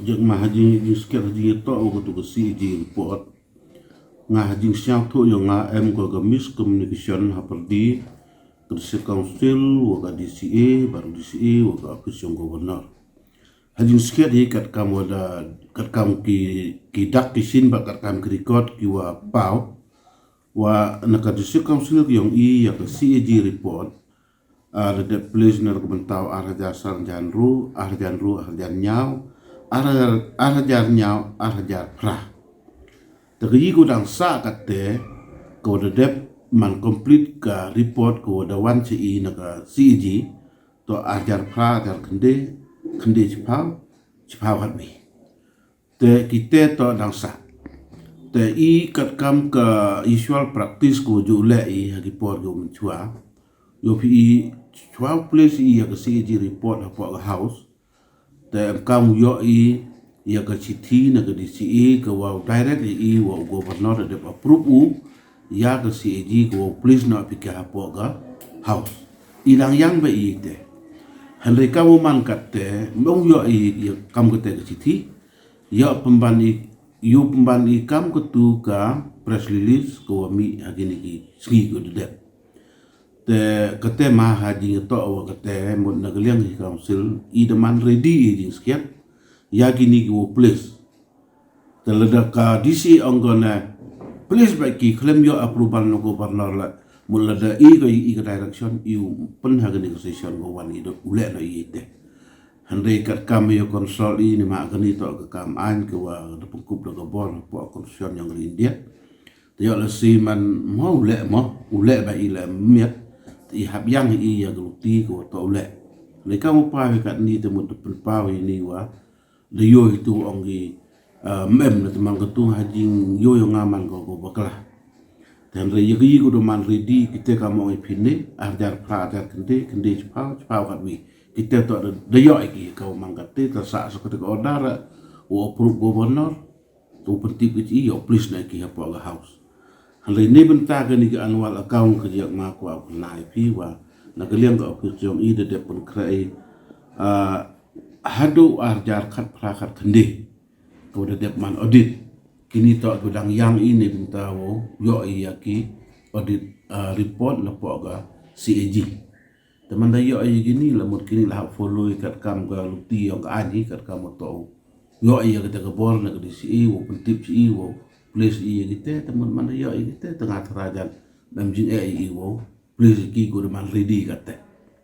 Jeng mahajing jing sekian hajing itu aku tu kesi jing report ngah hajing siang tu yang ngah ko ke miscommunication haperdi ke council waka DCA baru DCA waka office yang governor hajing sekian di kat kamu ada kat kamu ki dak kisin ba kat kamu ki record ki wa pau wa nak district council yang ya ke CAG report ada de place na komentau arja sarjanru arjanru arjan nyau arjar nyau arjar prah tegi gudang sa kate ko de dep man complete ka report ko da wan ci na ka CAG to arjar prah arjar kende chipau hat mi te kite to dang sa te I kat kam ka usual practice ko ju le I report go menchua yo pi 12 place I ka CAG report apa house te kam yo I ya ka citi na ka DCA ka wa direct I wa governor de approve ya ka CAG ko please na pi ka apa ka house ilang yang ba I te Henry kamu man kat te mong yo I kam ka te ka citi ya pembani kam ketu ka press release ko mi agini ki sgi ko de te kate ma haji to wa kate mon nagaliang ki council I demand ready jing skiat ya gini ki wo place te leda ka DC onggona place ba ki claim yo approval no governor la mulada I ka direction I pen hagani session go wan I do ule no I te Henry kat kami yo konsol ini mak kini to ke kam an ke wa de pengkup de bor po konsul yang India yo la si man mo ule ba ila miat I hab yang I ya gluti ko to ule le kam pa kat ni te mo de pa ini wa de yo itu ongi mem na temang ketu hajing yo ngaman ko baklah dan regi ko do man ready kita kamu ipine arjar pra arjar kende chpau kat wi kita tu ada daya lagi kau mangkati tersak seperti order o approve governor tu penting ke yo please nak ki apa house hal ini bentar ke ni ke annual account ke jak ma ko nai pi wa nak liang ke office jong I de pun krai hadu arjar khat prakat kende ko de man audit kini tu gudang yang ini bentar wo yo I ki audit report lepo ga CAG teman dayo ay gini la mot kini la follow kat kam ga luti yang ani kat kam to yo ay kata ka bor na di si wo pentip si wo place I kita teman man dayo ay kita tengah terajan dam jing ai wo place ki go man ready kata